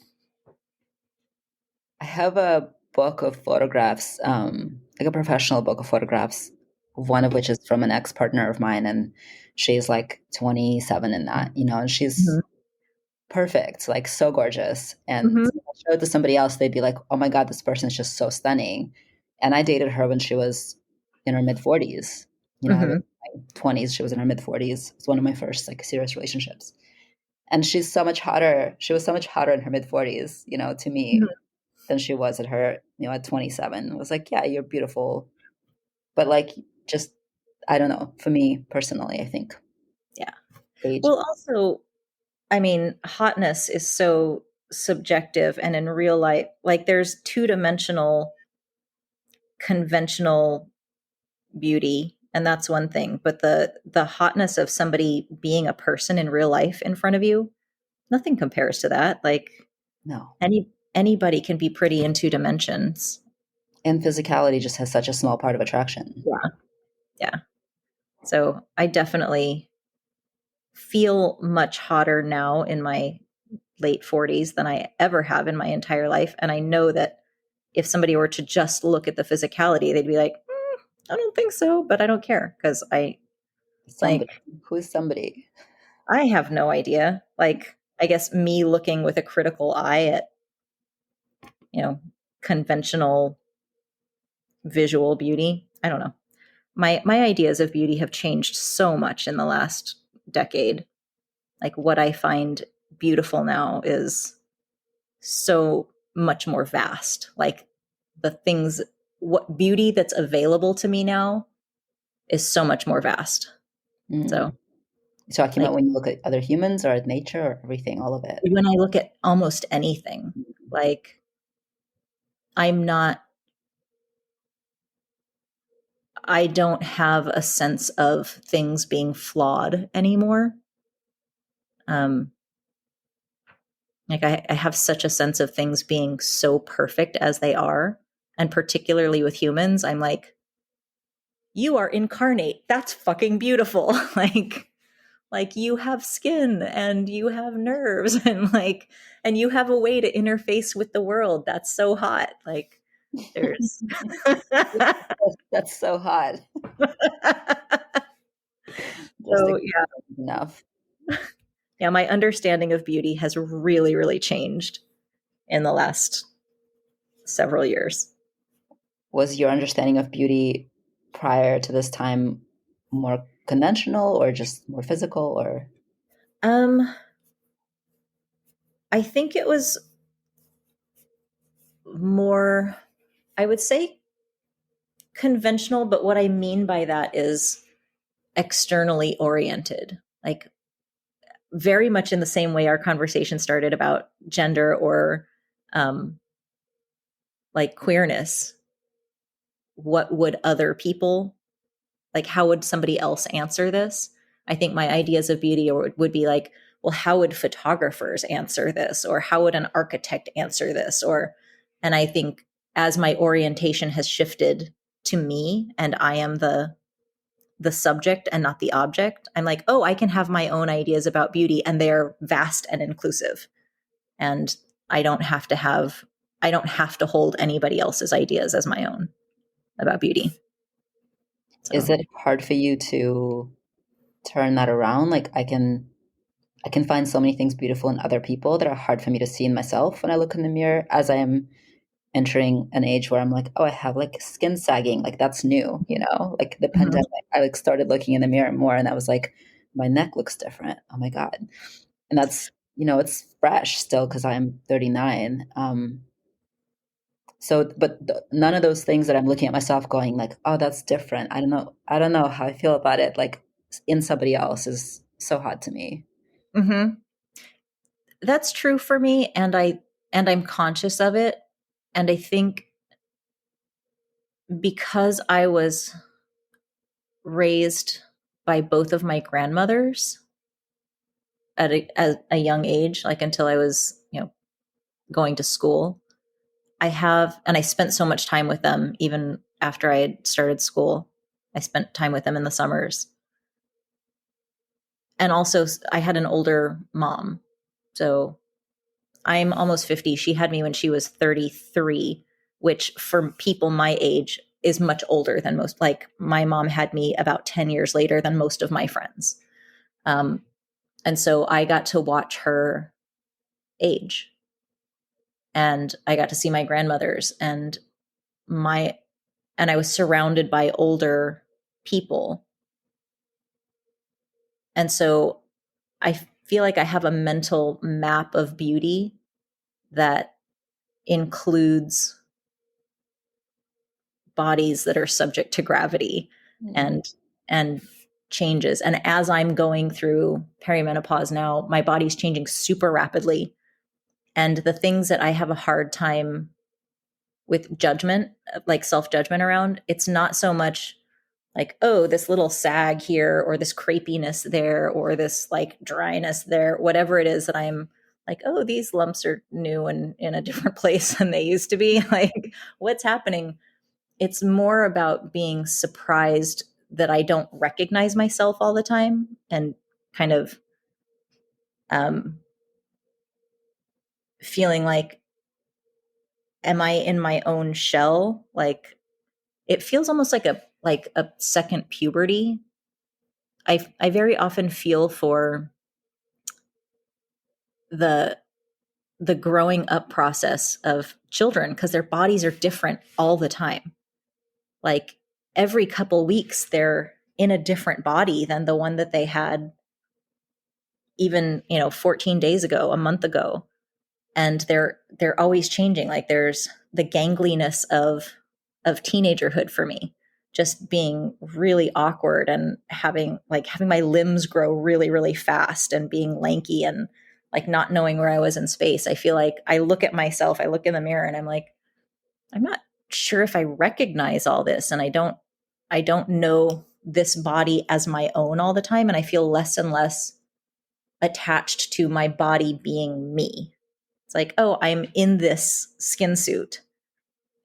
I have a book of photographs, like a professional book of photographs, one of which is from an ex partner of mine. And she's like 27 in that, and she's Mhm. perfect, like so gorgeous. And Mhm. if I showed it to somebody else, they'd be like, oh my God, this person is just so stunning. And I dated her when she was in her mid 40s. I was Mhm. in my 20s, she was in her mid 40s. It's one of my first like serious relationships. And she's so much hotter. She was so much hotter in her mid 40s, to Mhm. me than she was at her, at 27. It was like, yeah, you're beautiful. But like, just, I don't know. For me personally, I think Yeah. age. Well, also, I mean, hotness is so subjective and in real life, like there's two-dimensional conventional beauty and that's one thing, but the hotness of somebody being a person in real life in front of you, nothing compares to that. Like No. anybody can be pretty in two dimensions. And physicality just has such a small part of attraction. Yeah. Yeah. So I definitely feel much hotter now in my late 40s than I ever have in my entire life. And I know that if somebody were to just look at the physicality, they'd be like, I don't think so, but I don't care because Somebody. like, Who is somebody? I have no idea. Like, I guess me looking with a critical eye at, you know, conventional visual beauty. I don't know. My ideas of beauty have changed so much in the last decade. Like what I find beautiful now is so much more vast. Like the things what beauty that's available to me now is so much more vast. Mm. So, You're talking like about when you look at other humans or at nature or everything, all of it. when I look at almost anything, like I'm not I don't have a sense of things being flawed anymore. Um, like I have such a sense of things being so perfect as they are. And particularly with humans, I'm like, you are incarnate. That's fucking beautiful. like you have skin and you have nerves and you have a way to interface with the world. That's so hot. Like there's That's so hot. Just so yeah. enough. Yeah, my understanding of beauty has really, really changed in the last several years. Was your understanding of beauty prior to this time more conventional or just more physical or Um, I think it was more, I would say conventional, but what I mean by that is externally oriented. Like very much in the same way our conversation started about gender or um, like queerness. What would other people like? How would somebody else answer this? I think my ideas of beauty would be like, well, how would photographers answer this? Or how would an architect answer this? And I think as my orientation has shifted to me and I am the subject and not the object, I'm like, oh, I can have my own ideas about beauty and they're vast and inclusive. And I don't have to have, I don't have to hold anybody else's ideas as my own about beauty. Is So it hard for you to turn that around? Like I can find so many things beautiful in other people that are hard for me to see in myself when I look in the mirror as I am entering an age where I'm like, oh, I have like skin sagging, like that's new, you know? Like the mhm. pandemic, I like started looking in the mirror more and I was like, my neck looks different. Oh my God. And that's, you know, it's fresh still because I'm 39. So, but none of those things that I'm looking at myself going like, oh, that's different. I don't know. I don't know how I feel about it. Like in somebody else is so hard to me. Mhm. That's true for me, and I'm conscious of it. And I think because I was raised by both of my grandmothers at a young age, like until I was, going to school, and I spent so much time with them even after I had started school. I spent time with them in the summers. And also, I had an older mom. So I'm almost 50. She had me when she was 33, which for people my age is much older than most. Like my mom had me about 10 years later than most of my friends. Um, and so I got to watch her age, and I got to see my grandmothers, my and I was surrounded by older people. And so I feel like I have a mental map of beauty that includes bodies that are subject to gravity Mm. and changes. And as I'm going through perimenopause now, my body's changing super rapidly. And the things that I have a hard time with judgment, like self-judgment around, it's not so much like, oh, this little sag here or this crepiness there or this like dryness there, whatever it is that I'm like, oh, these lumps are new and in a different place than they used to be. Like, what's happening? It's more about being surprised that I don't recognize myself all the time and kind of um, feeling like, am I in my own shell? Like, it feels almost like a second puberty. I very often feel for the the growing up process of children because their bodies are different all the time. Like every couple weeks they're in a different body than the one that they had even, 14 days ago, a month ago. And they're always changing. Like there's the gangliness of teenagerhood for me, just being really awkward and having my limbs grow really, really fast and being lanky and like not knowing where I was in space. I feel like I look at myself, I look in the mirror and I'm like, I'm not sure if I recognize all this. And I don't know this body as my own all the time. And I feel less and less attached to my body being me. It's like, oh, I'm in this skin suit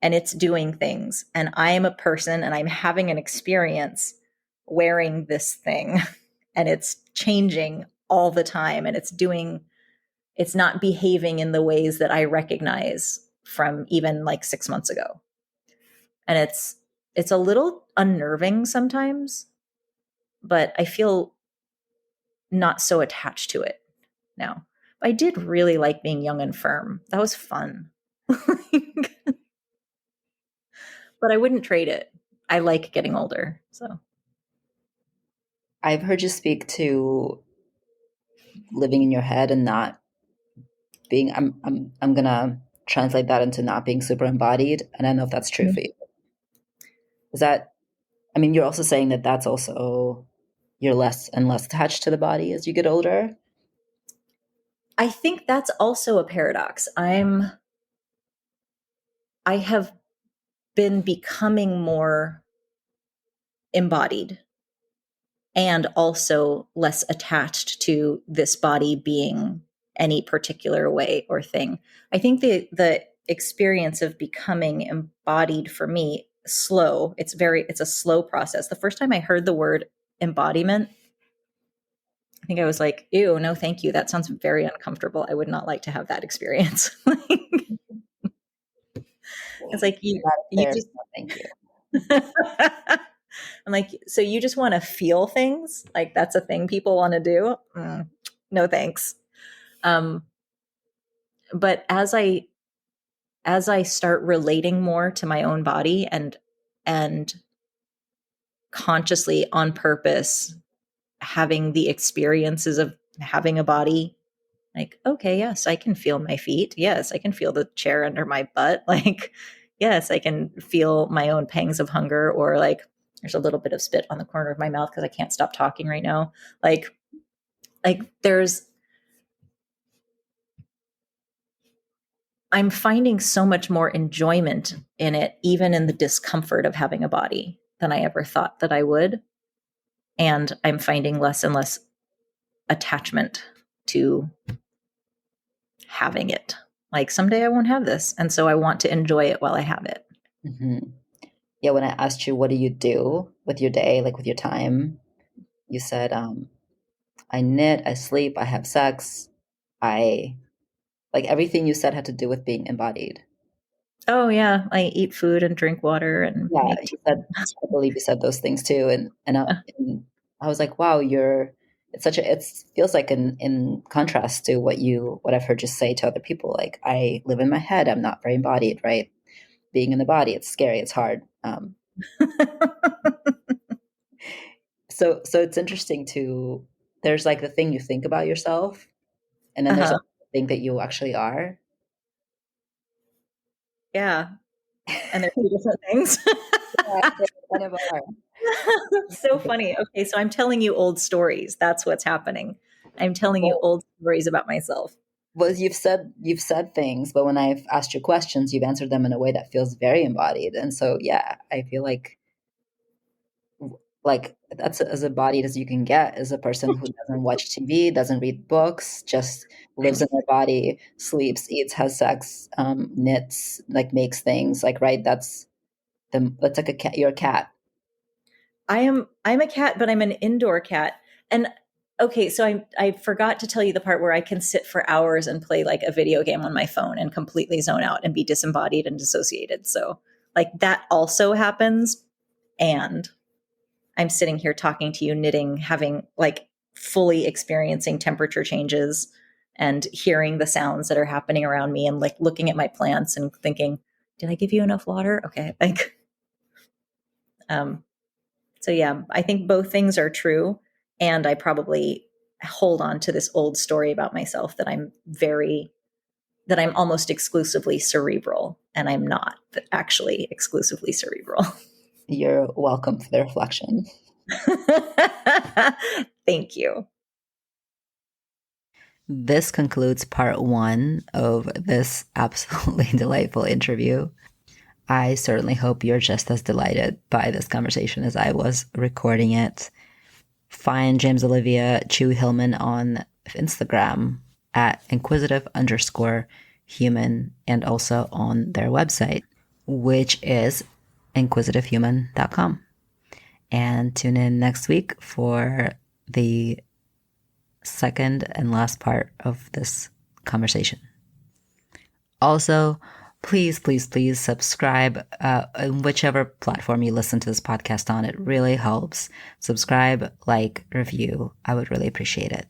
and it's doing things. And I am a person and I'm having an experience wearing this thing. And it's changing all the time. And it's not behaving in the ways that I recognize from even like 6 months ago. And it's a little unnerving sometimes, but I feel not so attached to it now. I did really like being young and firm. That was fun. But I wouldn't trade it. I like getting older. So, I've heard you speak to living in your head and not being I'm gonna translate that into not being super embodied, and I don't know if that's true for you. Is that I mean, you're also saying that that's also you're less and less attached to the body as you get older. I think that's also a paradox. I have been becoming more embodied and also less attached to this body being any particular way or thing. I think the experience of becoming embodied for me slow. It's a slow process. The first time I heard the word embodiment, I think I was like, ew, no, thank you. That sounds very uncomfortable. I would not like to have that experience. It's like you Not a you therapist, just no, thank you. I'm like, so you just want to feel things? Like that's a thing people want to do? No, thanks. Um, but as I start relating more to my own body and consciously on purpose having the experiences of having a body, like, okay, yes, I can feel my feet. Yes, I can feel the chair under my butt. Like, yes, I can feel my own pangs of hunger, or like there's a little bit of spit on the corner of my mouth because I can't stop talking right now. Like there's I'm finding so much more enjoyment in it, even in the discomfort of having a body, than I ever thought that I would. And I'm finding less and less attachment to having it. Like someday I won't have this. And so I want to enjoy it while I have it. Mm-hmm. Yeah, when I asked you, what do you do with your day, like with your time, you said, I knit, I sleep, I have sex. I like everything you said had to do with being embodied. Oh, yeah. I eat food and drink water and Yeah, make tea. you said, I believe you said those things too. And I was like, wow, it's such a, it feels like in contrast to what I've heard you say to other people. Like, I live in my head, I'm not very embodied, right? Being in the body, it's scary, it's hard. So it's interesting to, there's like the thing you think about yourself, and then there's Uh-huh. also the thing that you actually are. Yeah. And they're two different things. Yeah, they kind of are. So funny. Okay, so I'm telling you old stories. That's what's happening. I'm telling you Well, old stories about myself. well, you've said things, but when I've asked you questions, you've answered them in a way that feels very embodied. And so, yeah, I feel like that's as embodied as you can get, as a person who doesn't watch TV, doesn't read books, just lives in Thanks. their body, sleeps, eats, has sex, knits, like makes things. Like, right? That's like a cat. You're a cat. I'm a cat, but I'm an indoor cat. And okay, so I forgot to tell you the part where I can sit for hours and play like a video game on my phone and completely zone out and be disembodied and dissociated. So like that also happens. And I'm sitting here talking to you, knitting, having like fully experiencing temperature changes and hearing the sounds that are happening around me and like looking at my plants and thinking, did I give you enough water? Okay. Like, um, so yeah, I think both things are true. And I probably hold on to this old story about myself that I'm almost exclusively cerebral, and I'm not actually exclusively cerebral. You're welcome for the reflection. Thank you. This concludes part one of this absolutely delightful interview. I certainly hope you're just as delighted by this conversation as I was recording it. Find James-Olivia Chu Hillman on Instagram at inquisitive_human, and also on their website, which is inquisitivehuman.com. And tune in next week for the second and last part of this conversation. Also, please, please, please subscribe on whichever platform you listen to this podcast on. It really helps. Subscribe, like, review. I would really appreciate it.